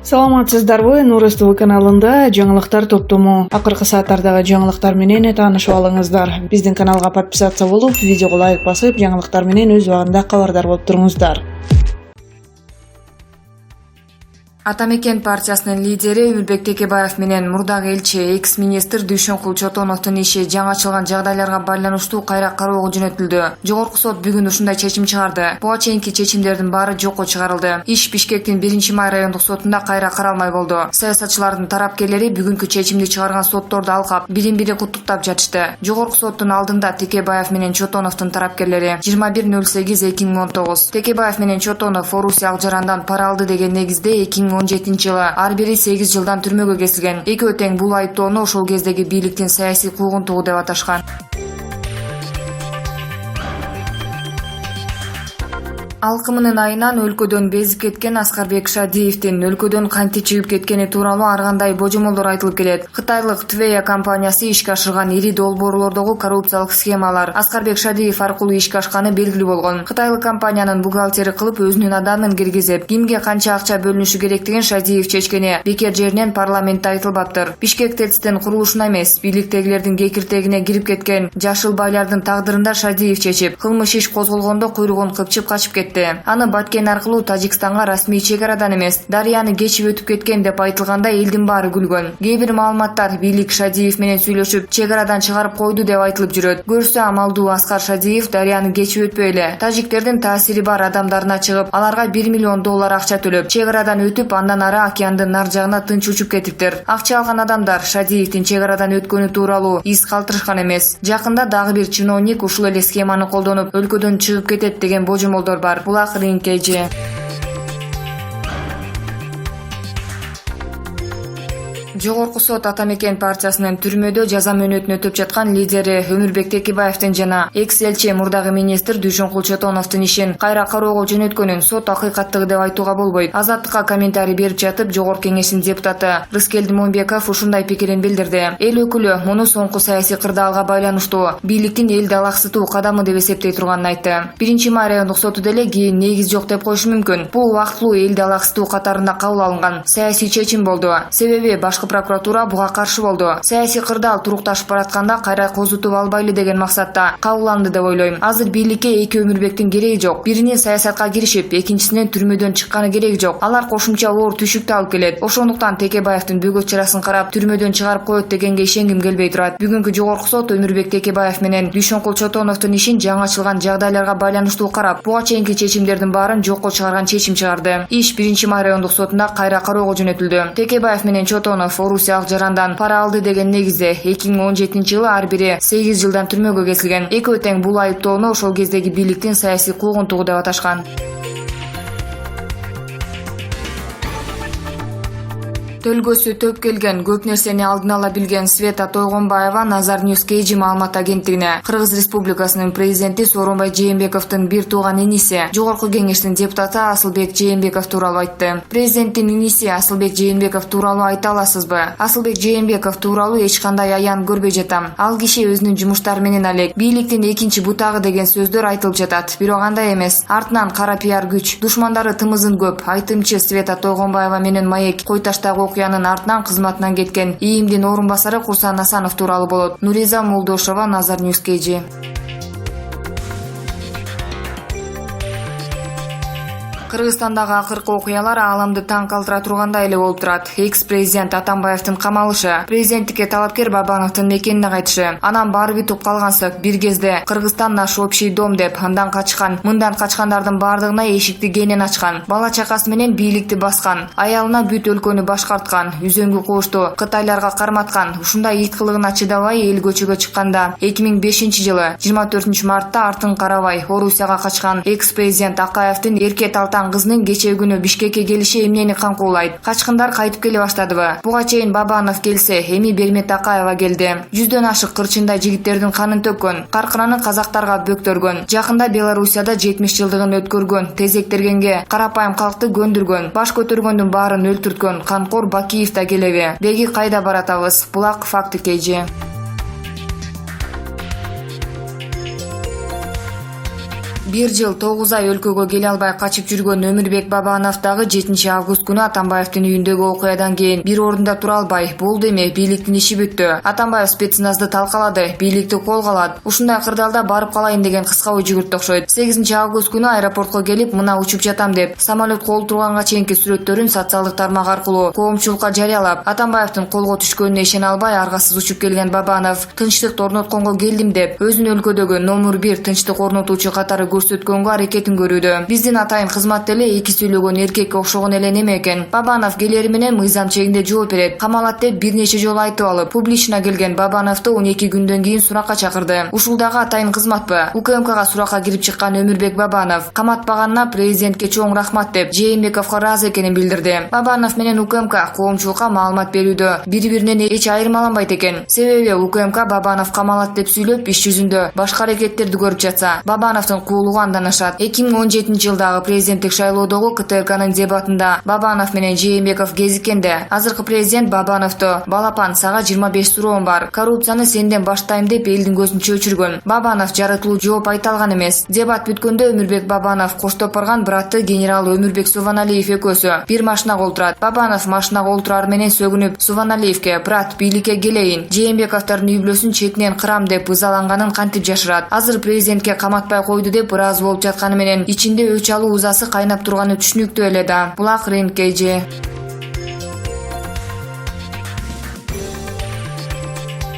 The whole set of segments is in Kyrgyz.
Саламатсыздарбы? Нурс ТВ каналында жаңылыктар топтому. Акыркы сааттардагы жаңылыктар менен таанышып алыңыздар. Биздин каналга подписация болуп, видеого лайк басып, жаңылыктар менен өз убагында кабардар болуп туруңуздар. Атамекен партиясынын лидери Өмүрбек Текебаев менен мурдагы элчи экс-министр Дүйшөнкул Чотоновдун иши жаңачылган жагдайларга байланыштуу кайра кароого жөнөтүлдү. Жогорку сот бүгүн ушундай чечим чыгарды. Буга чейинки чечимдердин баары жокко чыгарылды. Иш Бишкектин 1-май райондук сотунда кайра каралмай болду. Саясатчылардын тарапкерлери бүгүнкү чечимди чыгарган сотторду алкап, бири-бири куттуктап жатышты. Жогорку соттун алдында Текебаев менен Чотоновдун тарапкерлери 21.08.2019 Текебаев менен Чотонов Орусиялык жарандан пара алды деген негизде 2017-жылы ар бири 8 жылдан түрмөгө кесилген. Экөө тең бул айыптоону ошол кездеги бийликтин саясий куугунтугу деп аташкан. Алкымынын айынан өлкөдөн безип кеткен Аскарбек Шадиевдин өлкөдөн кантип чыгып кеткени тууралуу ар кандай божомолдор айтылып келет. Кытайлык Твея компаниясы ишке ашырган ири долбоорлордогу коррупциялык схемалар Аскарбек Шадиев аркылуу ишке ашканы белгилүү болгон. Кытайлык компаниянын бухгалтери кылып өзүнүн адамын киргизип, кимге канча акча бөлүнүшү керектигин Шадиев чечкени бекер жеринен парламентте айтылбаптыр. Бишкек ТЭЦтин курулушуна эмес, бийликтегилердин кекиртегине кирип кеткен жашыл байлардын тагдырында Шадиев чечип, кылмыш иш козголгондо куйругун кыпчып качып кетти. Аны Баткен аркылуу Тажикстанга расмий чек арадан эмес, Дарыяны кечип өтүп кеткен деп айтылганда элдин баары күлгөн. Кээ бир маалыматтар бийлик Шадиев менен сүйлөшүп, чек арадан чыгарып койду деп айтылып жүрөт. Көрсө амалдуу Аскар Шадиев Дарыяны кечип өтпөй эле тажиктердин таасири бар адамдарына чыгып, аларга $1 миллион акча төлөп, чек арадан өтүп, андан ары океандын нар жагына тынч учуп кетиптир. Акча алган адамдар Шадиевдин чек арадан өткөнү тууралуу из калтырышкан эмес. Жакында дагы бир чиновник ушул эле схеманы колдонуп, өлкөдөн чыгып кетет деген божомолдор бар. Булак ринкеже. Жогорку сот Атамекен партиясынын түрмөдө жаза мөөнөтүн өтөп жаткан лидери Өмүрбек Текебаевдин жана экс-элчи мурдагы министр Дүйшөнкул Чотоновдун ишин кайра кароого жөнөткөнүн сот акыйкаттыгы деп айтууга болбойт. Азаттыкка комментарий берип жатып, Жогорку кеңештин депутаты Рыскелди Момбеков ушундай пикирин билдирди. Эл өкүлү муну соңку саясий кырдаалга байланыштуу бийликтин элди алаксытуу кадамы деп эсептей турганын айтты. 1-май райондук соту деле кийин негиз жок деп коюшу мүмкүн. Бул убактылуу элди алаксытуу катарында кабыл алынган саясий чечим болду. Себеби башкы прокуратура буга каршы болду. Саясий кырдаал турукташып баратканда кайра козутуп албайлы деген максатта кабыл алынды деп ойлойм. Азыр бийликке эки Өмүрбектин кереги жок. Биринин саясатка киришип, экинчисинин түрмөдөн чыкканы кереги жок. Алар кошумча оор түшүктү алып келет. Ошондуктан Текебаевдин бөгөт чарасын карап, түрмөдөн чыгарып коет дегенге ишенгим келбей турат. Бүгүнкү жогорку сот Өмүрбек Текебаев менен Дүйшөнкул Чотоновдун ишин жаңачылган жагдайларга байланыштуу карап, буга чейинки чечимдердин баарын жокко чыгарган чечим чыгарды. Иш 1-май райондук сотунда кайра кароого жөнөтүлдү. Текебаев менен Чотонов Орусиялык жарандан пара алды деген негизде 2017-жылы ар бири 8 жылдан түрмөгө кесилген. Экөө тең бул айыптоону ошол кездеги бийликтин саясий куугунтугу деп аташкан. Төлгөсү төп келген, көп нерсени алдын ала билген Света Тойгонбаева Назар Ньюс KG маалымат агенттигине Кыргыз Республикасынын президенти Сооронбай Жээнбековдун бир тууган иниси, Жогорку кеңештин депутаты Асылбек Жээнбеков тууралуу айтты. Президенттин иниси Асылбек Жээнбеков тууралуу айта аласызбы? Асылбек Жээнбеков тууралуу эч кандай аян көрбөй жатам. Ал киши өзүнүн жумуштары менен алек. Бийликтин экинчи бутагы деген сөздөр айтылып жатат. Бирок андай эмес. Артынан кара пиар күч. Душмандары тымызын көп. Айтымчы Света Тойгонбаева менен маек Койташтагы окуянын артынан кызматынан кеткен ИИМдин орун басары Курсан Асанов тууралуу болот. Нуриза Молдошова, Назар Ньюс KG. Кыргызстандагы акыркы окуялар ааламды таң калтыра тургандай эле болуп турат. Экс-президент Атамбаевдин камалышы, президенттикке талапкер Бабановдун мекенине кайтышы, анан баары бүтүп калгансып, бир кезде Кыргызстан наш общий дом деп андан качкан, мындан качкандардын баардыгына эшикти кенен ачкан, бала чакасы менен бийликти баскан, аялына бүт өлкөнү башкарткан, үзөңгү куушту, кытайларга карматкан. Ушундай ит кылыгына чыдабай эл көчөгө чыкканда 2005-жылы 24-мартта артын карабай Орусияга качкан экс-президент Акаевдин эрке талтан кызынын кечээ күнү Бишкекке келиши эмнени камкуулайт? Качкындар кайтып келе баштадыбы? Буга чейин Бабанов келсе, эми Бермет Акаева келди. 100дөн ашык кырчындай жигиттердин канын төккөн, каркыраны казактарга бөктөргөн. Жакында Белоруссияда 70 жылдыгын өткөргөн, тезектергенге карапайым калкты көндүргөн, баш көтөргөндүн баарын өлтүрткөн Канкор Бакиев да келеби? Деги кайда баратабыз? Булак факты KG. 1 жыл 9 ай өлкөгө келе албай качып жүргөн Өмүрбек Бабанов дагы 7 август күнү Атамбаевдин үйүндөгү окуядан кийин бир ордунда тура албай, болду эми, бийликтин иши бүттү. Атамбаев спецназды талкалады, бийликти колго алат. Ушундай кырдаалда барып калайын деген кыска ой жүгүрттү окшойт. 8 август күнү аэропортко келип, мына учуп жатам деп, самолетко олтурганга чейинки сүрөттөрүн социалдык тармак аркылуу коомчулукка жарыялап, Атамбаевдин колго түшкөнүнө ишене албай аргасыз учуп келген Бабанов тынчтыкты орнотконго келдим деп, өзүн өлкөдөгү номер 1 тынчтык орнотуучу катары көрсөткөнгө аракетин көрүүдө. Биздин атайын кызматта эле эки сүйлөгөн эркекке окшогон эле неме экен. Бабанов келери менен мыйзам чегинде жооп берет, камалат деп бир нече жолу айтып алып, публична келген Бабановду 12 күндөн кийин суракка чакырды. Ушул дагы атайын кызматпы? УКМКга суракка кирип чыккан Өмүрбек Бабанов каматпаганына президентке чоң рахмат деп, Жээнбековго ыраазы экенин билдирди. Бабанов менен УКМК коомчулукка маалымат берүүдө бири-биринен эч айырмаланбайт экен. Себеби УКМК Бабанов камалат деп сүйлөп, иш жүзүндө башка аракеттерди көрүп жатса, Бабановдун куулугу андан ашат. 2017 жылдагы президенттик шайлоодогу КТКнын дебатында Бабанов менен Жээнбеков кезиккенде, азыркы президент Бабановду «Балапан, сага 25 суроом бар. Коррупцияны сенден баштайм» деп элдин көзүн чөчүргөн. Бабанов жарытылуу жооп айта алган эмес. Дебат бүткөндө Өмүрбек Бабанов коштоп барган браты генерал Өмүрбек Суваналиев экөөсү бир машинага олтурат. Бабанов машинага олтурар менен сөгүнүп, Суваналиевке «Брат, бийликке келейин, Жээнбековдордун үй бүлөсүн четинен кырам» деп ызаланганын кантип жашырат. Азыр президентке каматпай койду деп ыраазы болуп жатканы менен ичинде өч алуу узасы кайнап турганы түшүнүктүү эле да. Булак Ренкеже.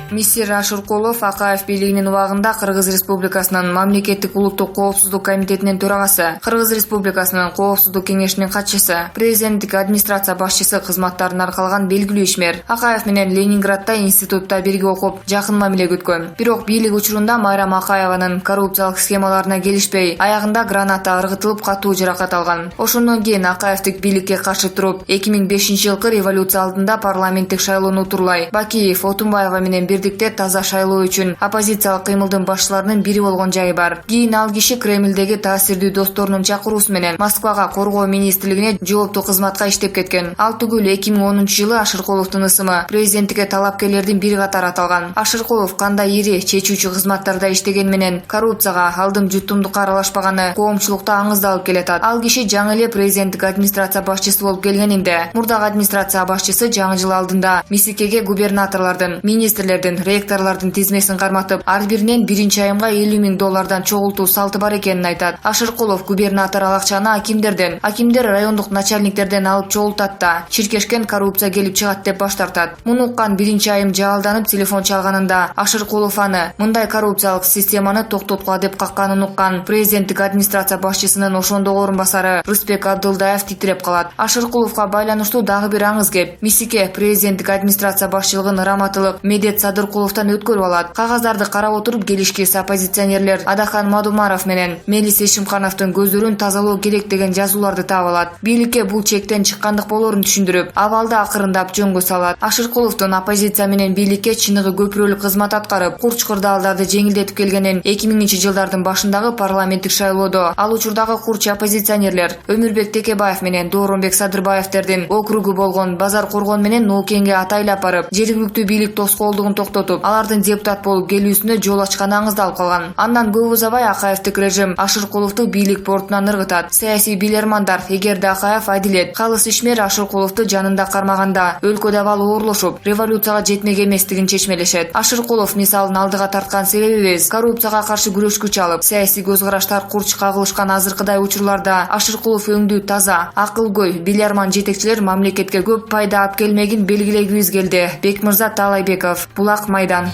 Мисир Ашыркулов Акаев бийлигинин убагында Кыргыз Республикасынын Мамлекеттик улуттук коопсуздук комитетинин төрагасы, Кыргыз Республикасынын коопсуздук кеңешинин катчысы, президенттик администрация башчысы кызматтарын аркалган белгилүү ишмер. Акаев менен Ленинградда институтта бирге окуп, жакын мамиле күткөн. Бирок бийлик учурунда Майрам Акаеванын коррупциялык схемаларына келишпей, аягында граната ыргытылып катуу жаракат алган. Ошондон кийин Акаевдик бийликке каршы туруп, 2005 жылкы революция алдында парламенттик шайлоону утурлай, Бакиев, Отунбаева менен бирдикте таза шайлоо үчүн оппозициялык кыймылдын башчыларынын бири болгон жайы бар. Кийин ал киши Кремлдеги таасирдүү досторунун чакыруусу менен Москвага коргоо министрлигине жооптуу кызматка иштеп кеткен. Ал түгүл 2010 жылы Ашыркуловдун ысымы президенттикке талапкерлердин бири катары аталган. Ашыркулов кандай ири чечүүчү кызматтарда иштеген менен коррупцияга, алдым жуттумдукка аралашпаганы коомчулукта аңыздалып келатат. Ал киши жаңы эле президенттик администрация башчысы болуп келгенинде, мурдагы администрация башчысы жаңы жыл алдында Мисикеге губернаторлордун, министрлердин, ректорлордун тизмесин карматып, ар биринен биринчи айымга $50,000 чогултуу салты бар экенин айтат. Ашыркулов губернатор ал акчаны акимдерден, акимдер райондук начальниктерден алып чогултат да, чиркешкен коррупция келип чыгат деп баш тартат. Муну уккан биринчи айым жаалданып телефон чалганында Ашыркулов аны мындай коррупциялык системаны токтоткула деп какканын уккан президенттик администрация башчысынын ошондогу орун басары Рыспек Абдылдаев титиреп калат. Ашыркуловго байланыштуу дагы бир аңыз кеп, Мисике президенттик администрация башчылыгын раматылык Медет Садыркуловдон өткөрүп алат. Кагыздарды карап отуруп келишкис оппозиционерлер Адахан Мадумаров менен Мелис Эшимкановдун көздөрүн тазалоо керек деген жазууларды таап алат. Бийликке бул чектен чыккандык болоорун түшүндүрүп, абалды акырындап жөнгө салат. Ашыркуловдун оппозиция менен бийликке чыныгы көпүрөлүк кызмат аткарып, курч кырдаалдарды жеңилдетип келгенин 2000 жылдардын башындагы парламенттик шайлоодо ал учурдагы курч оппозиционерлер Өмүрбек Текебаев менен Дооронбек Садырбаевдердин округу болгон Базар Коргон менен Ноокенге атайлап барып, жергиликтүү бийлик тоскоолдугун токтотуп, алардын депутат болуп келүүсүнө жол ачканы аңыздалып калган. Андан көп узабай Акаевдик режим Ашыркуловду бийлик портунан ыргытат. Саясий билермандар, эгерде Акаев адилет, калыс ишмер Ашыркуловду жанында кармаганда, өлкөдө абал оорлошуп, революцияга жетмек эместигин чечмелешет. Ашыркулов мисалын алдыга тарткан себебибиз коррупцияга каршы күрөшкү чалып, саясий көз караштар курч кагылышкан азыркыдай учурларда Ашыркулов өңдүү таза, акылгөй, билерман жетекчилер мамлекетке көп пайда алып келмегин белгилегибиз келди. Бекмырза Таалайбеков, Булак Майдан.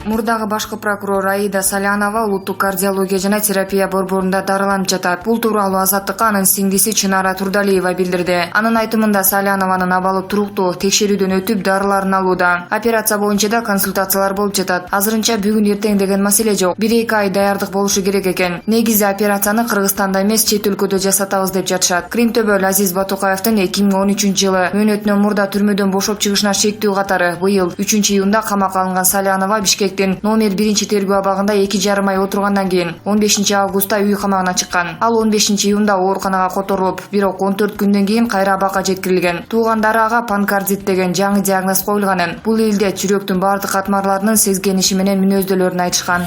Мурдагы башкы прокурор Аида Салянова улуттук кардиология жана терапия борборунда дарыланып жатат. Бул тууралуу Азаттыкка анын сиңдиси Чынара Турдалиева билдирди. Анын айтымында Салянованын абалы туруктуу, текшерүүдөн өтүп дарыларын алууда. Операция боюнча да консультациялар болуп жатат. Азырынча бүгүн эртең деген маселе жок. 1-2 ай даярдык болушу керек экен. Негизи операцияны Кыргызстанда эмес, чет өлкөдө жасатабыз деп жатышат. Кримтөбөл Азиз Батукаевдин 2013 жылы мөөнөтүнөн мурда түрмөдөн бошоп чыгышына шектүү катары быйыл 3 июнда камакка алынган Салянова Бишкек Өмүрбектин номер 1 тергөө абагында 2,5 ай отургандан кийин 15 августта үй камагына чыккан. Ал 15 июнда ооруканага которулуп, бирок 14 күндөн кийин кайра абакка жеткирилген. Туугандары ага панкардит деген жаңы диагноз коюлганын, бул элде жүрөктүн бардык катмарларынын сезгениши менен мүнөздөлөрүн айтышкан.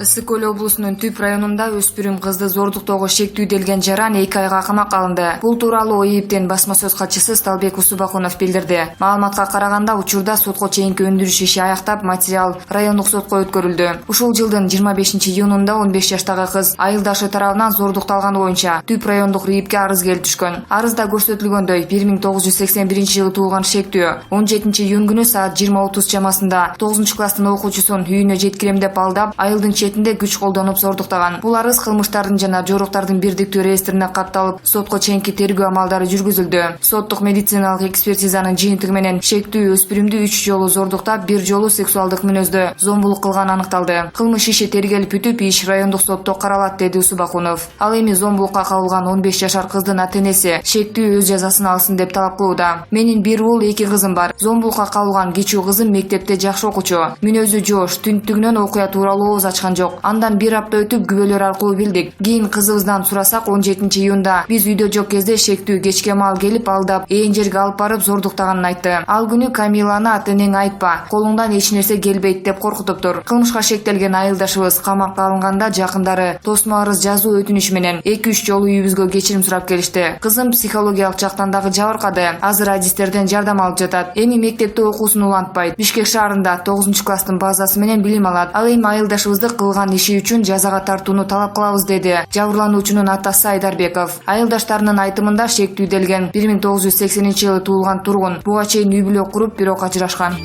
Ысык Көл облусунун Түп районунда өспүрүм кызды зордуктоого шектүүделген жаран 2 айга камакка алынды. Бул тууралуу ОИИБдин басма сөз катчысы Сталбек Усубакунов билдирди. Маалыматка караганда, учурда сотко чейинки өндүрүш иши аяктап, материал райондук сотко өткөрүлдү. Ушул жылдын 25 июнунда 15 жаштагы кыз айылдашы тарабынан зордукталганы боюнча Түп райондук РИИБке арыз келип түшкөн. Арызда көрсөтүлгөндөй 1981 жылы туулган шектүү 17 июнь күнү саат 20:30 чамасында 9 класстын окуучусун үйүнө жеткирем деп алдап, айылдын күч колдонуп зордуктаган. Бул арыз кылмыштардын жана жоруктардын бирдиктүү реестрине катталып, сотко чейинки тергөө амалдары жүргүзүлдү. Соттук медициналык экспертизанын жыйынтыгы менен шектүү өспүрүмдү 3 жолу зордуктап, 1 жолу сексуалдык мүнөздө зомбулук кылганы аныкталды. Кылмыш иши тергелип бүтүп, иш райондук сотто каралат, деди Усубакунов. Ал эми зомбулукка кабылган 15 жашар кыздын ата-энеси шектүү өз жазасын алсын деп талап кылууда. Менин 1 уул 2 кызым бар. Зомбулукка кабылган кичүү кызым мектепте жакшы окуучу. Мүнөзү жоош, түнтүгүнөн окуя тууралуу ооз ачкан жок. Андан 1 апта өтүп күбөлөр аркылуу билдик. Кийин кызыбыздан сурасак 17 июнда биз үйдө жок кезде шектүү кечке маал келип алдап, ээн жерге алып барып зордуктаганын айтты. Ал күнү Камиланы ата-энең айтпа, колуңдан эч нерсе келбейт деп коркутуптур. Кылмышка шектелген айылдашыбыз камакка алынганда жакындары тосмо арыз жазуу өтүнүшү менен 2-3 жолу үйүбүзгө кечирим сурап келишти. Кызым психологиялык жактан дагы жабыркады. Азыр адистерден жардам алып жатат. Эми мектепте окуусун улантпайт. Бишкек шаарында 9 класстын базасы менен билим алат. Ал эми айылдашыбызды кылган иши үчүн жазага тартууну талап кылабыз, деди жабырлануучунун атасы Айдарбеков. Айылдаштарынын айтымында шектүүделген 1980 жылы туулган тургун буга чейин үй бүлө куруп, бирок ажырашкан.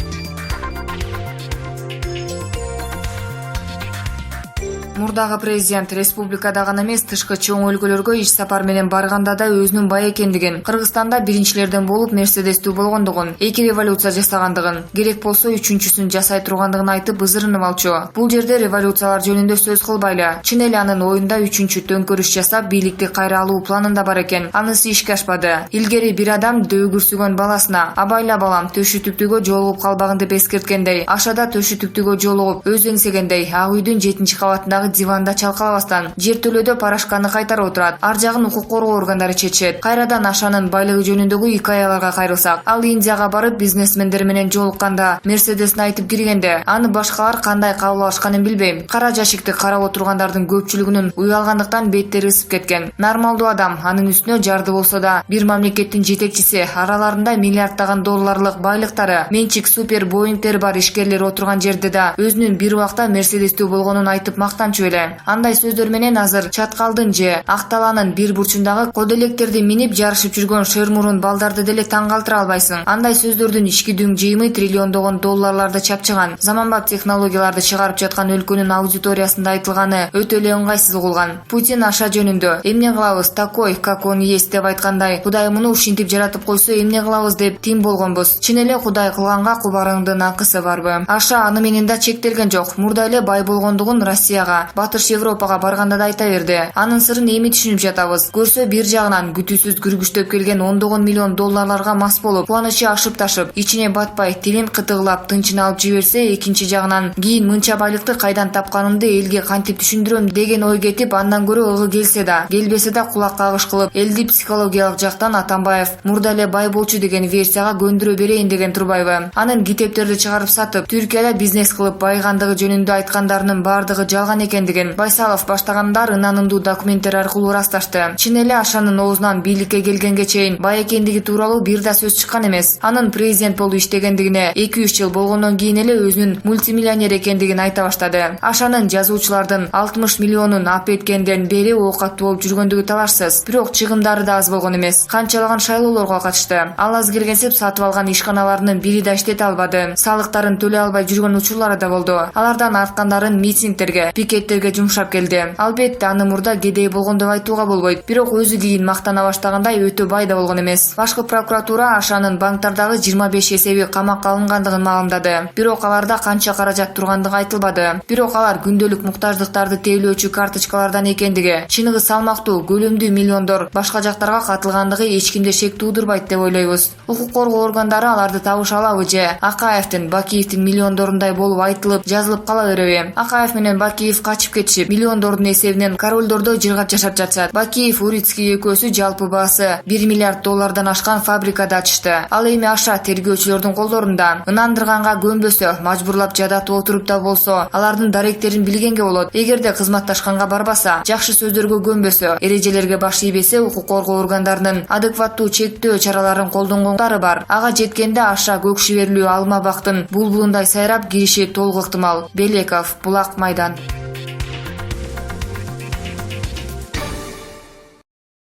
Мурдагы президент республикада гана эмес, тышкы чоң өлкөлөргө иш сапар менен барганда да өзүнүн бай экендигин, Кыргызстанда биринчилерден болуп мерседестүү болгондугун, 2 революция жасагандыгын, керек болсо 3-чүсүн жасай тургандыгын айтып ызырынып алчу. Бул жерде революциялар жөнүндө сөз кылбайлы. Чын эле анын оюнда 3-чү төңкөрүш жасап, бийликти кайра алуу планында бар экен. Анысы ишке ашпады. Илгери бир адам дөгүрсүгөн баласына: "Абайла балам, төшү түктүгө жолугуп калбагын" деп эскерткендей, Ашада төшү түктүгө жолугуп, өз эңсегендей Ак үйдүн 7-кабатындагы диванда чалкалабастан жер төлөдө парашканы кайтарып отурат. Ар жагын укук коргоо органдары чечет. Кайрадан Ашанын байлыгы жөнүндөгү икаяларга кайрылсак, ал Индияга барып бизнесмендер менен жолукканда мерседесин айтып киргенде, аны башкалар кандай кабыл алышканын билбейм. Кара жашикти карап отургандардын көпчүлүгүнүн уялгандыктан беттери ысып кеткен. Нормалдуу адам, анын үстүнө жарды болсо да, бир мамлекеттин жетекчиси, араларында миллиарддаган долларлык байлыктары, менчик супер боингтери бар ишкерлер отурган жерде да өзүнүн бир убакта мерседестүү болгонун айтып мактанчу эле. Андай сөздөр менен азыр Чаткалдын же Акталанын бир бурчундагы коделектерди минип жарышып жүргөн шермурун балдарды деле таң калтыра албайсың. Андай сөздөрдүн ички дүң жыйымы триллиондогон долларларды чапчыган, заманбап технологияларды чыгарып жаткан өлкөнүн аудиториясында айтылганы өтө эле ыңгайсыз угулган. Путин Аша жөнүндө "Эмне кылабыз, такой, как он есть" деп айткандай, Кудай муну ушинтип жаратып койсо эмне кылабыз деп тим болгонбуз. Чын эле Кудай кылганга кубарыңдын акысы барбы? Аша аны менен да чектелген жок. Мурда эле бай болгондугун Россияга, Батыш Европага барганда да айта берди. Анын сырын эми түшүнүп жатабыз. Көрсө бир жагынан күтүүсүз күргүчтөп келген 10 миллион долларларга мас болуп, кубанычы ашып ташып, ичине батпай, тилин кытыгылап, тынчын алып жиберсе, экинчи жагынан кийин мынча байлыкты кайдан тапканымды элге кантип түшүндүрөм деген ой кетип, андан көрө ыгы келсе да, келбесе да кулак кагыш кылып, элди психологиялык жактан Атамбаев мурда эле бай болчу деген версияга көндүрө берейин деген турбайбы? Анын китептерди чыгарып сатып, Түркияда бизнес кылып байгандыгы жөнүндө айткандарынын бардыгы жалган экендигин Байсалов баштагандар ынанымдуу документтер аркылуу ырасташты. Чын эле Ашанын оозунан бийликке келгенге чейин бай экендиги тууралуу бир да сөз чыккан эмес. Анын президент болуп иштегендигине 2-3 жыл болгондон кийин эле өзүнүн мультимиллионер экендигин айта баштады. Ашанын жазуучулардын 60 миллионун ап эткенден бери оокаттуу болуп жүргөндүгү талашсыз. Бирок чыгымдары да аз болгон эмес. Канчалаган шайлоолорго катышты. Ал аз келгенсип сатып алган ишканаларынын бири да иштете албады. Салыктарын төлөй албай жүргөн учурлары да болду. Алардан арткандарын митингдерге, пикет аракеттерге жумшап келди. Албетте аны мурда кедей болгон деп айтууга болбойт. Бирок өзү кийин мактана баштагандай өтө бай да болгон эмес. Башкы прокуратура Ашанын банктардагы 25 эсеби камакка алынгандыгын маалымдады. Бирок аларда канча каражат тургандыгы айтылбады. Бирок алар күндөлүк муктаждыктарды тейлөөчү карточкалардан экендиги, чыныгы салмактуу көлөмдүү миллиондор башка жактарга катылгандыгы эч кимде шек туудурбайт деп ойлойбуз. Укук коргоо органдары аларды табыша алабы же Акаевдин, Бакиевдин миллиондорундай болуп айтылып, жазылып кала береби? Акаев менен Бакиев качып кетишип, миллиондордун эсебинен корольдордо жыргап жашап жатышат. Бакиев, Урицкий экөөсү жалпы баасы $1 миллиард ашкан фабрикада ачышты. Ал эми Аша тергөөчүлөрдүн колдорунда. Ынандырганга көнбөсө, мажбурлап жадатып отуруп да болсо, алардын даректерин билгенге болот. Эгерде кызматташканга барбаса, жакшы сөздөргө көнбөсө, эрежелерге баш ийбесе, укук коргоо органдарынын адекваттуу чектөө чараларын колдонгондары бар. Ага жеткенде Аша көк шиберлүү алма бактын булбулундай сайрап кириши толук ыктымал. Белеков, Булак майдан.